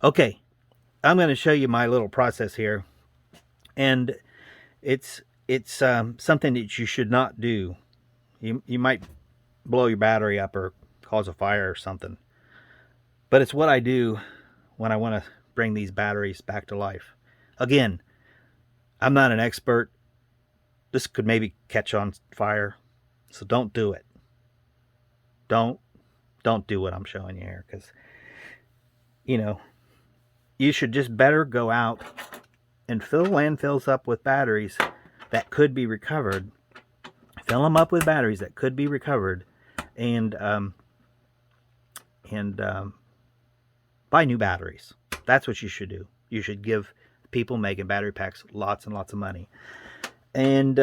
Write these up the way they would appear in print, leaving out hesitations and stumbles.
Okay, I'm going to show you my little process here, and it's something that you should not do. You might blow your battery up or cause a fire or something, but it's what I do when I want to bring these batteries back to life. Again, I'm not an expert. This could maybe catch on fire, so don't do it. Don't don't do what I'm showing you here, because you know you should just better go out and fill landfills up with batteries that could be recovered. Fill them up with batteries that could be recovered, and buy new batteries. That's what you should do. You should give people making battery packs lots and lots of money. And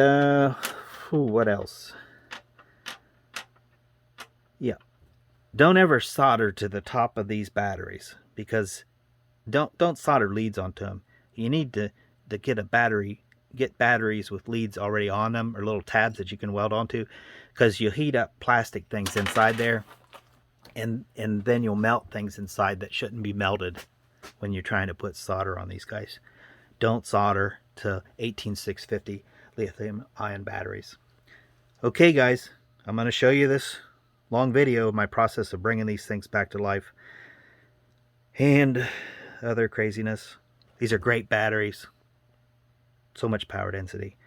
what else? Yeah, don't ever solder to the top of these batteries, because don't solder leads onto them. You need to get batteries with leads already on them, or little tabs that you can weld onto, because you'll heat up plastic things inside there, and then you'll melt things inside that shouldn't be melted when you're trying to put solder on these guys. Don't solder to 18650 lithium ion batteries. Okay guys, I'm going to show you this long video of my process of bringing these things back to life and other craziness. These are great batteries. So much power density.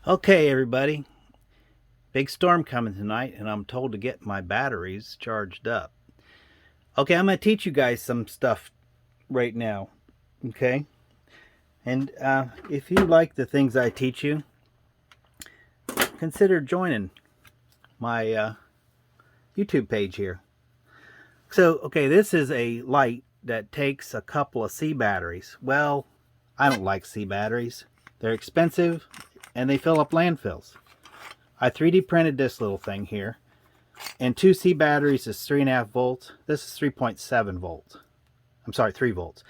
Okay everybody, big storm coming tonight, and I'm told to get my batteries charged up. Okay, I'm going to teach you guys some stuff right now. Okay, and if you like the things I teach you, consider joining my YouTube page here. So, okay, this is a light that takes a couple of C batteries. Well, I don't like C batteries. They're expensive and they fill up landfills. I 3D printed this little thing here, and 2 C batteries is 3.5 volts. This is 3.7 volts. I'm sorry, 3 volts.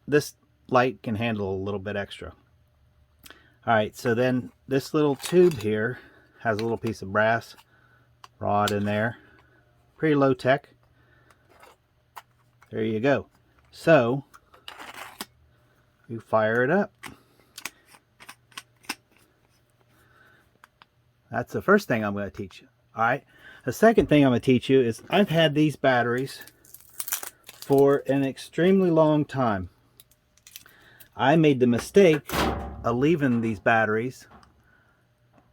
This light can handle a little bit extra. Alright, so then this little tube here has a little piece of brass rod in there. Pretty low tech. There you go. So you fire it up. That's the first thing I'm going to teach you. Alright, the second thing I'm going to teach you is I've had these batteries for an extremely long time. I made the mistake of leaving these batteries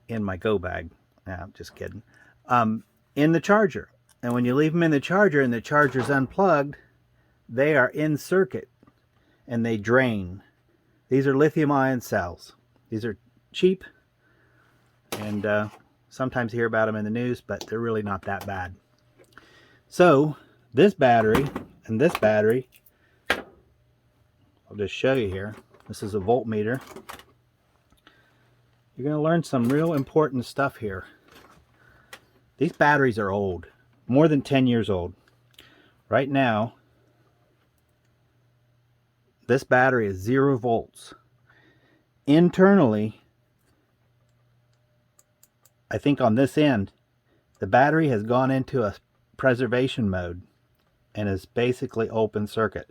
in my go bag. Nah, I'm just kidding. In the charger. And when you leave them in the charger and the charger's unplugged, they are in circuit and they drain. These are lithium ion cells. These are cheap, and sometimes you hear about them in the news, but they're really not that bad. So this battery and this battery, I'll just show you here. This is a voltmeter. You're going to learn some real important stuff here. These batteries are old, more than 10 years old. Right now, this battery is 0 volts. Internally, I think on this end, the battery has gone into a preservation mode and is basically open circuit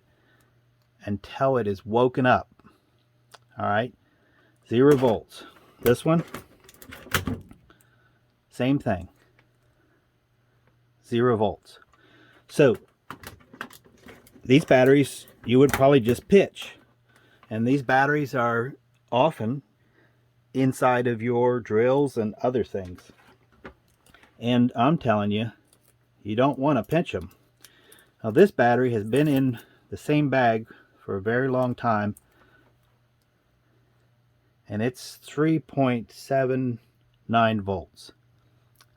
until it is woken up. Alright, 0 volts. This one, same thing, 0 volts. So these batteries you would probably just pitch, and these batteries are often inside of your drills and other things, and I'm telling you, you don't want to pinch them. Now this battery has been in the same bag for a very long time, and it's 3.79 volts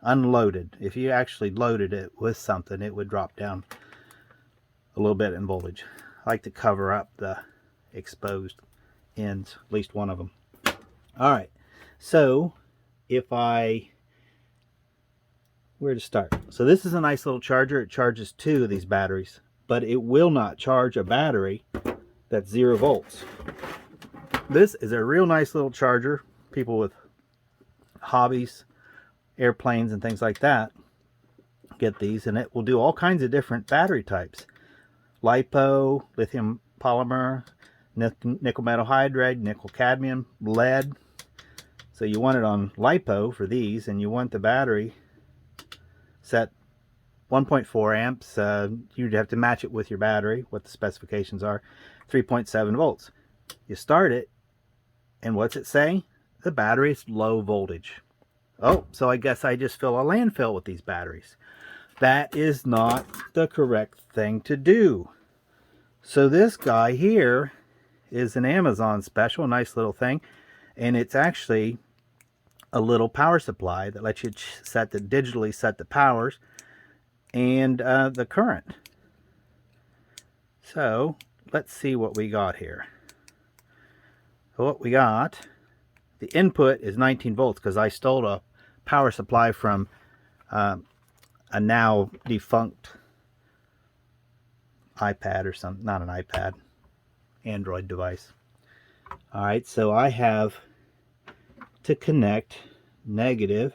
unloaded. If you actually loaded it with something, it would drop down a little bit in voltage. I like to cover up the exposed ends, at least one of them. Alright, so where to start? So this is a nice little charger. It charges 2 of these batteries, but it will not charge a battery that's 0 volts. This is a real nice little charger. People with hobbies, airplanes and things like that, get these, and it will do all kinds of different battery types. LiPo, lithium polymer, nickel metal hydride, nickel cadmium, lead. So you want it on LiPo for these, and you want the battery set 1.4 amps. You'd have to match it with your battery, what the specifications are. 3.7 volts. You start it, and what's it say? The battery's low voltage. Oh, so I guess I just fill a landfill with these batteries. That is not the correct thing to do. So this guy here is an Amazon special, nice little thing, and it's actually a little power supply that lets you digitally set the powers and the current. So let's see what we got here. What we got, the input is 19 volts because I stole a power supply from a now defunct iPad or something, not an iPad, Android device. All right, so I have to connect negative.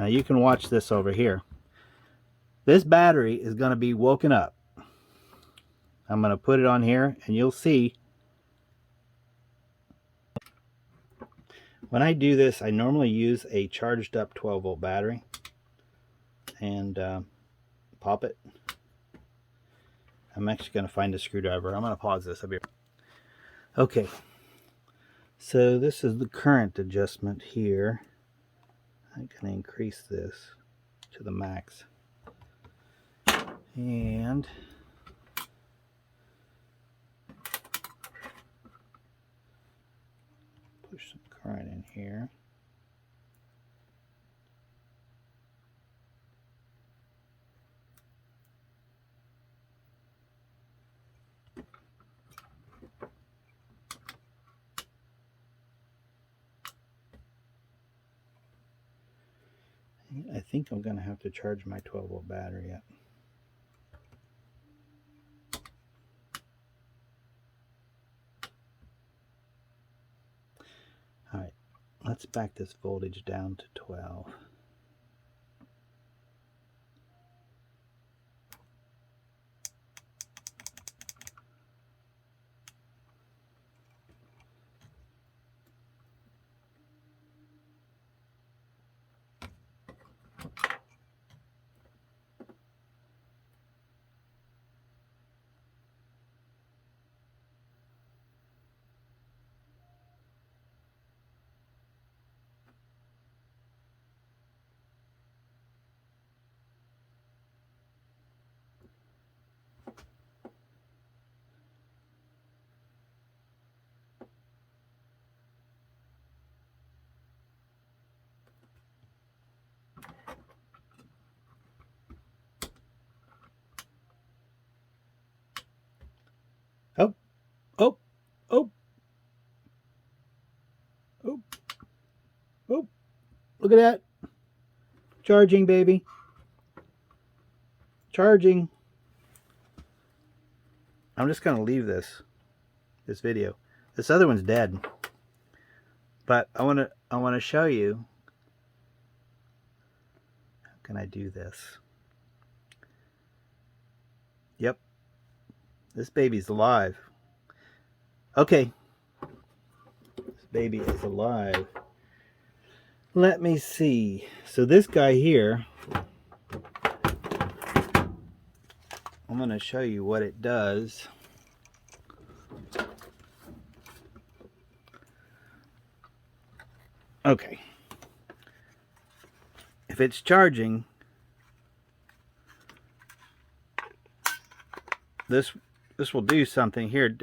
You can watch this over here. This battery is going to be woken up. I'm going to put it on here, and you'll see. When I do this, I normally use a charged up 12 volt battery and pop it. I'm actually going to find a screwdriver. I'm going to pause this. I'll be right back. Okay, so this is the current adjustment here. I'm going to increase this to the max. And push some current in here. I think I'm going to have to charge my 12 volt battery up. Alright, let's back this voltage down to 12. Oh, oh, oh, oh, oh, look at that. Charging, baby. Charging. I'm just going to leave this video. This other one's dead. But I want to show you. How can I do this? Yep. This baby's alive. Okay. This baby is alive. Let me see. So this guy here, I'm going to show you what it does. Okay. If it's charging, this will do something here.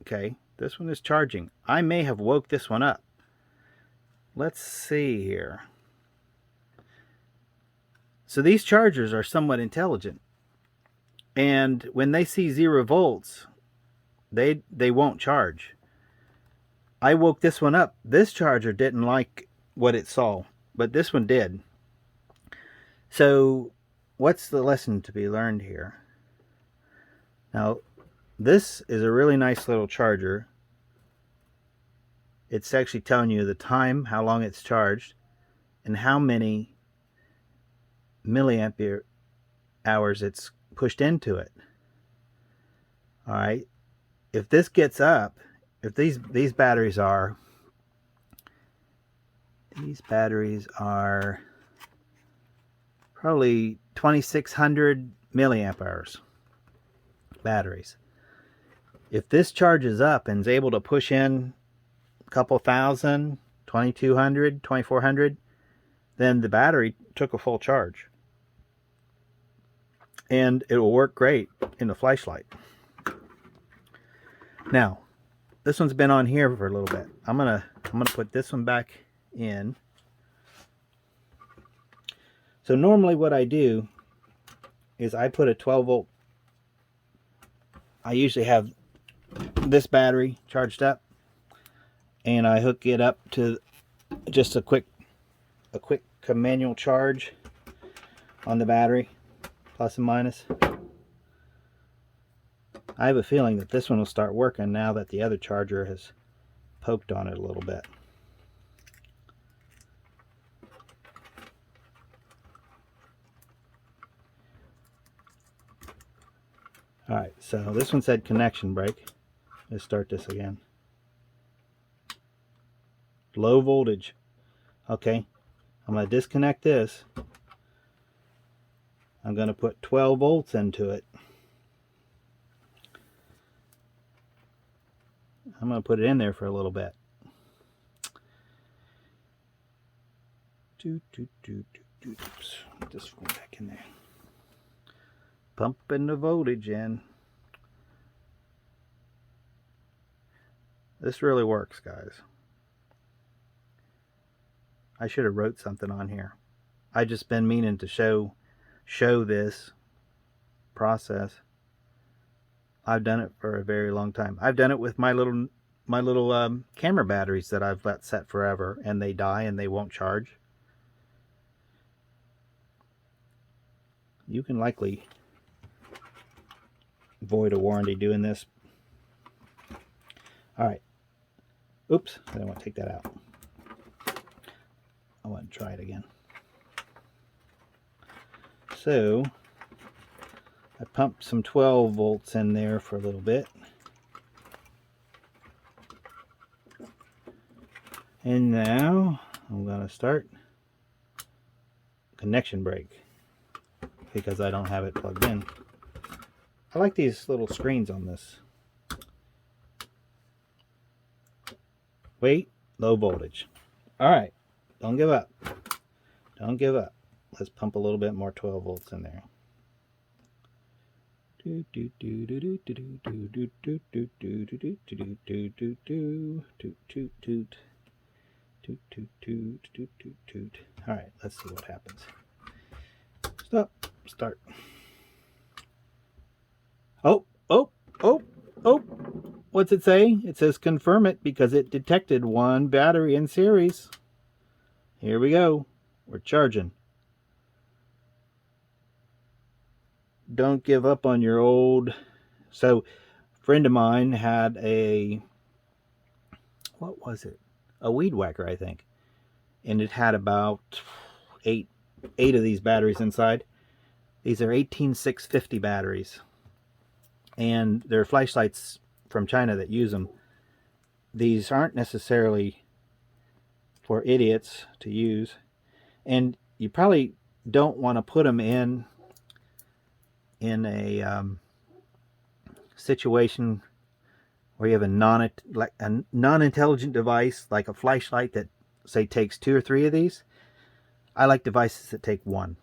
Okay, this one is charging. I may have woke this one up. Let's see here. So these chargers are somewhat intelligent, and when they see 0 volts, they won't charge. I woke this one up. This charger didn't like what it saw, but this one did. So what's the lesson to be learned here? Now, this is a really nice little charger. It's actually telling you the time, how long it's charged, and how many milliampere hours it's pushed into it. All right, if this gets up, if these batteries are probably 2600 milliamp hours batteries. If this charges up and is able to push in a couple thousand, 2200, 2400, then the battery took a full charge. And it will work great in the flashlight. Now, this one's been on here for a little bit. I'm gonna put this one back in. So normally what I do is I put a 12 volt. I usually have this battery charged up, and I hook it up to just a quick manual charge on the battery, plus and minus. I have a feeling that this one will start working now that the other charger has poked on it a little bit. Alright, so this one said connection break. Let's start this again. Low voltage. Okay, I'm going to disconnect this. I'm going to put 12 volts into it. I'm going to put it in there for a little bit. Oops, put this one back in there. Pumping the voltage in. This really works, guys. I should have wrote something on here. I just been meaning to show this process. I've done it for a very long time. I've done it with my little camera batteries that I've let set forever, and they die and they won't charge. You can likely void a warranty doing this. All right. Oops, I don't want to take that out. I want to try it again. So I pumped some 12 volts in there for a little bit. And now I'm going to start connection break because I don't have it plugged in. I like these little screens on this. Wait, low voltage. All right, don't give up. Don't give up. Let's pump a little bit more 12 volts in there. All right, let's see what happens. Stop. Start. Oh. What's it say? It says confirm it because it detected one battery in series. Here we go. We're charging. Don't give up on your old. So, a friend of mine had a, what was it? A weed whacker, I think. And it had about eight of these batteries inside. These are 18650 batteries. And there are flashlights from China that use them. These aren't necessarily for idiots to use. And you probably don't want to put them in a situation where you have a non-intelligent device like a flashlight that, say, takes 2 or 3 of these. I like devices that take 1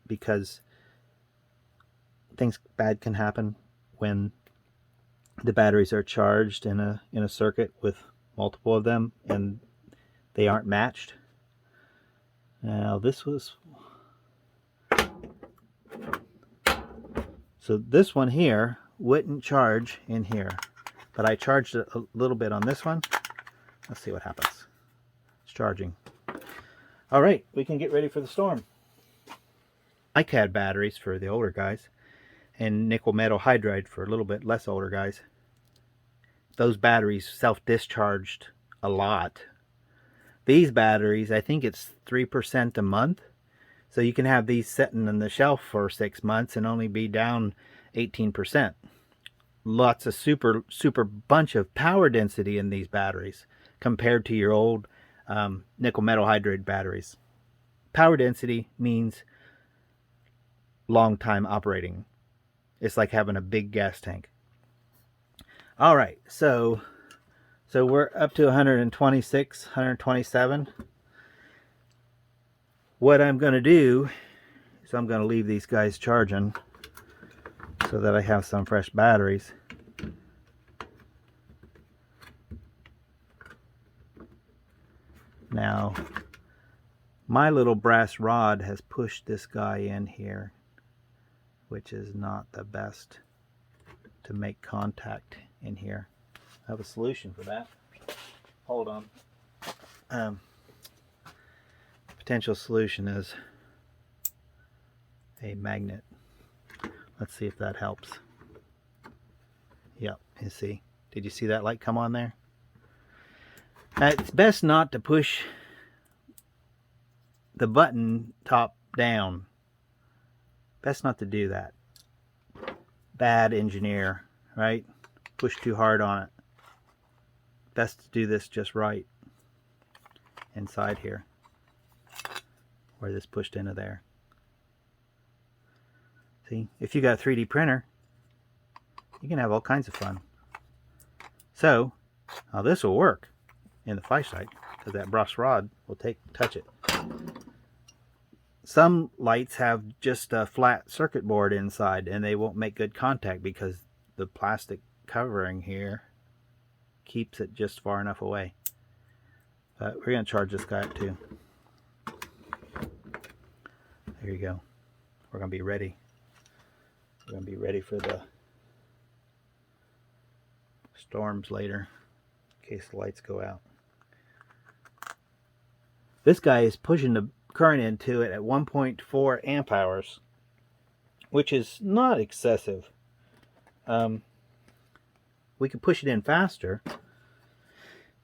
because things bad can happen when the batteries are charged in a circuit with multiple of them and they aren't matched. Now this was, so this one here wouldn't charge in here, but I charged it a little bit on this one. Let's see what happens. It's charging. All right, we can get ready for the storm. Icad batteries for the older guys, and nickel metal hydride for a little bit less older guys. Those batteries self-discharged a lot. These batteries, I think it's 3% a month. So you can have these sitting on the shelf for 6 months and only be down 18%. lots of super bunch of power density in these batteries compared to your old nickel metal hydride batteries. Power density means long time operating. It's like having a big gas tank. All right, so we're up to 126, 127. What I'm going to do is I'm going to leave these guys charging so that I have some fresh batteries. Now, my little brass rod has pushed this guy in here, which is not the best to make contact in here. I have a solution for that. Hold on. Potential solution is a magnet. Let's see if that helps. Yep, you see. Did you see that light come on there? It's best not to push the button top down. Best not to do that. Bad engineer, right? Push too hard on it. Best to do this just right. Inside here. Where this pushed into there. See, if you got a 3D printer, you can have all kinds of fun. So, now this will work in the flashlight because that brass rod will touch it. Some lights have just a flat circuit board inside and they won't make good contact because the plastic covering here keeps it just far enough away. But we're going to charge this guy up too. There you go. We're going to be ready. We're going to be ready for the storms later in case the lights go out. This guy is pushing the current into it at 1.4 amp hours, which is not excessive. We can push it in faster.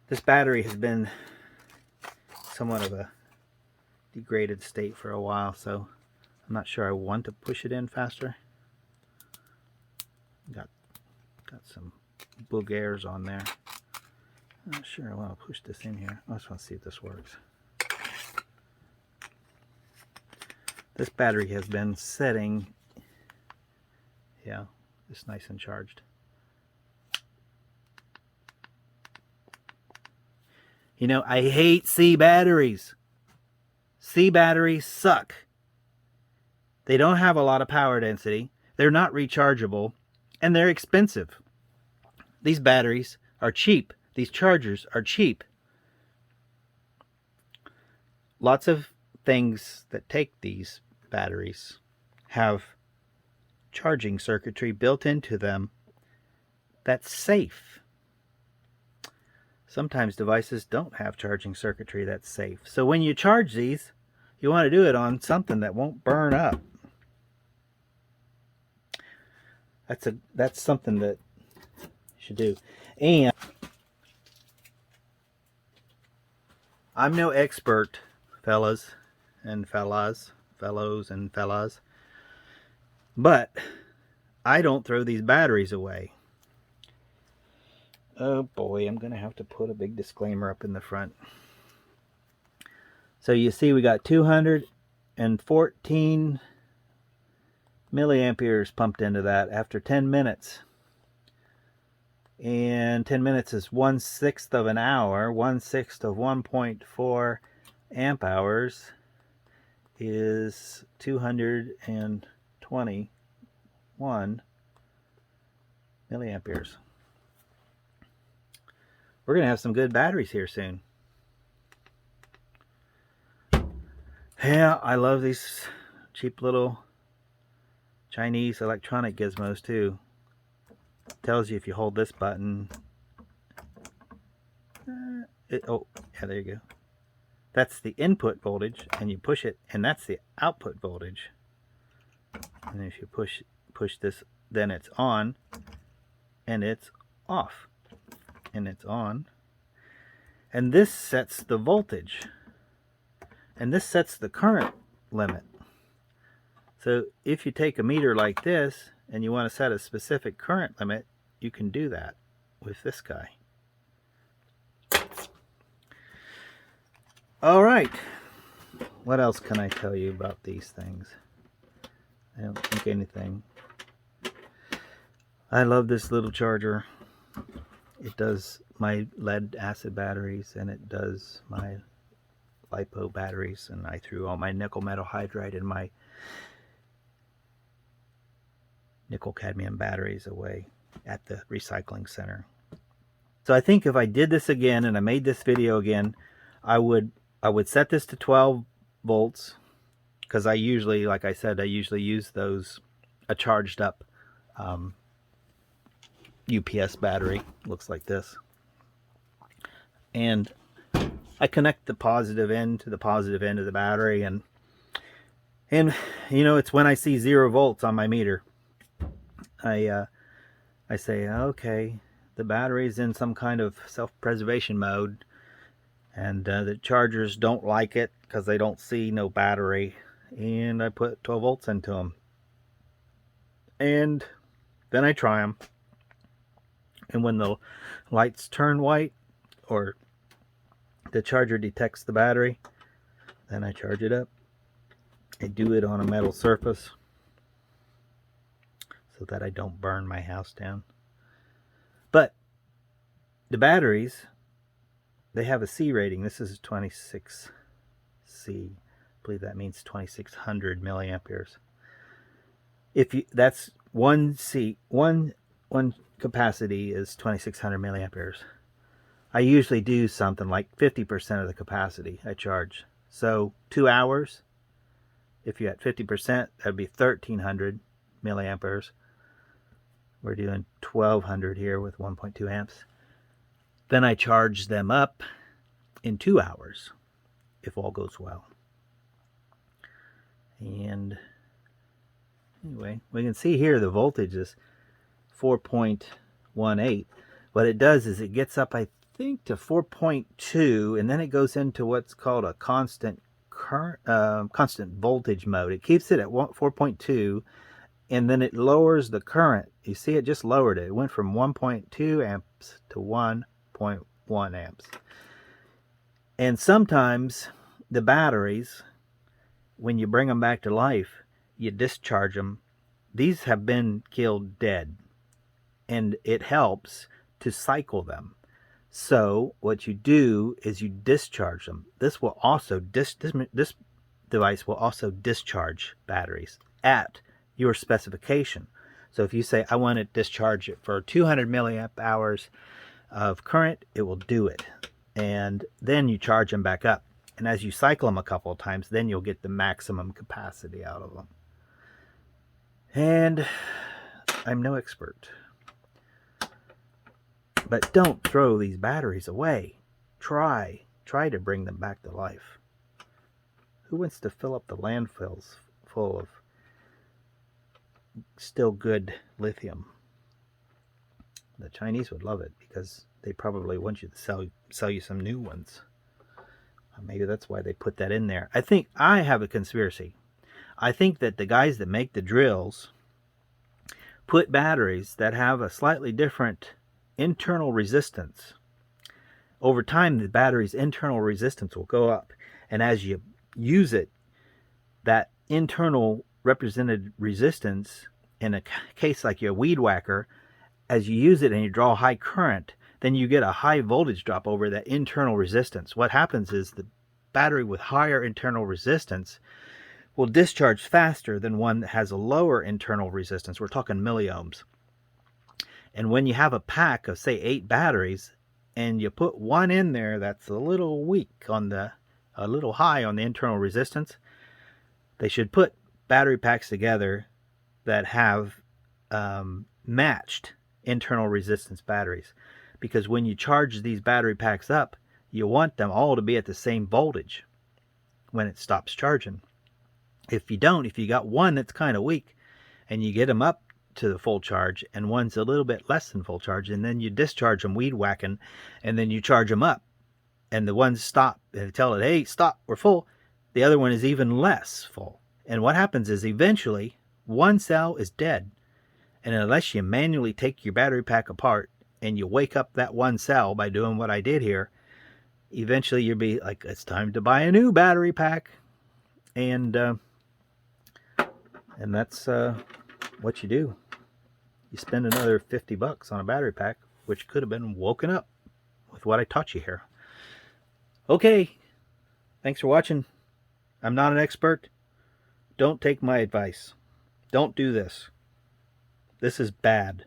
This battery has been somewhat of a degraded state for a while, so I'm not sure I want to push it in faster. Got some boogers on there. I'm not sure I want to push this in here. I just want to see if this works. This battery has been setting. Yeah, it's nice and charged. You know, I hate C batteries. C batteries suck. They don't have a lot of power density. They're not rechargeable. And they're expensive. These batteries are cheap. These chargers are cheap. Lots of things that take these batteries have charging circuitry built into them that's safe. Sometimes devices don't have charging circuitry that's safe. So when you charge these, you want to do it on something that won't burn up. That's something that you should do. And I'm no expert, fellows and fellas, but I don't throw these batteries away. Oh boy, I'm going to have to put a big disclaimer up in the front. So you see we got 214 milliamperes pumped into that after 10 minutes. And 10 minutes is 1/6 of an hour. 1/6 of 1.4 amp hours is 221 milliamperes. We're going to have some good batteries here soon. Yeah, I love these cheap little Chinese electronic gizmos too. Tells you if you hold this button. Oh, yeah, there you go. That's the input voltage, and you push it, and that's the output voltage. And if you push this, then it's on, and it's off, and it's on. And this sets the voltage, and this sets the current limit. So if you take a meter like this and you want to set a specific current limit, you can do that with this guy. All right. What else can I tell you about these things? I don't think anything. I love this little charger. It does my lead acid batteries, and it does my LiPo batteries, and I threw all my nickel metal hydride and my nickel cadmium batteries away at the recycling center. So I think if I did this again and I made this video again, I would set this to 12 volts, because I usually, like I said, I usually use a charged up UPS battery. Looks like this. And I connect the positive end to the positive end of the battery, and you know, it's when I see 0 volts on my meter, I say, okay, the battery's in some kind of self-preservation mode, and the chargers don't like it because they don't see no battery, and I put 12 volts into them, and then I try them, and when the lights turn white or the charger detects the battery, then I charge it up. I do it on a metal surface so that I don't burn my house down. But the batteries, they have a C rating. This is 26C. I believe that means 2600 milliamperes. That's one capacity is 2600 milliamperes. I usually do something like 50% of the capacity I charge. So 2 hours, if you're at 50%, that'd be 1300 milliamperes. We're doing 1200 here with 1.2 amps. Then I charge them up in 2 hours, if all goes well. And anyway, we can see here the voltage is 4.18. What it does is it gets up, I think, to 4.2, and then it goes into what's called a constant voltage mode. It keeps it at 4.2, and then it lowers the current. You see, it just lowered it. It went from 1.2 amps to 1.1 amps. And sometimes the batteries, when you bring them back to life, you discharge them. These have been killed dead, and it helps to cycle them. So what you do is you discharge them. This will also this device will also discharge batteries at your specification. So if you say, I want to discharge it for 200 milliamp hours of current, it will do it. And then you charge them back up. And as you cycle them a couple of times, then you'll get the maximum capacity out of them. And I'm no expert. But don't throw these batteries away. Try to bring them back to life. Who wants to fill up the landfills full of still good lithium? The Chinese would love it because they probably want you to sell you some new ones. Maybe that's why they put that in there. I think I have a conspiracy. I think that the guys that make the drills put batteries that have a slightly different internal resistance. Over time, the battery's internal resistance will go up, and as you use it, that internal represented resistance, in a case like your weed whacker, as you use it and you draw high current, then you get a high voltage drop over that internal resistance. What happens is the battery with higher internal resistance will discharge faster than one that has a lower internal resistance. We're talking milliohms. And when you have a pack of, say, 8 batteries, and you put one in there that's a little weak a little high on the internal resistance, they should put battery packs together that have matched internal resistance batteries. Because when you charge these battery packs up, you want them all to be at the same voltage when it stops charging. If you got one that's kind of weak, and you get them up to the full charge, and one's a little bit less than full charge, and then you discharge them weed whacking, and then you charge them up, and the ones stop, and tell it, hey, stop, we're full. The other one is even less full. And what happens is eventually one cell is dead, And unless you manually take your battery pack apart and you wake up that one cell by doing what I did here, eventually you'll be like, it's time to buy a new battery pack. And that's what you do. You spend another $50 on a battery pack, which could have been woken up with what I taught you here. Okay, thanks for watching. I'm not an expert. Don't take my advice. Don't do this. This is bad.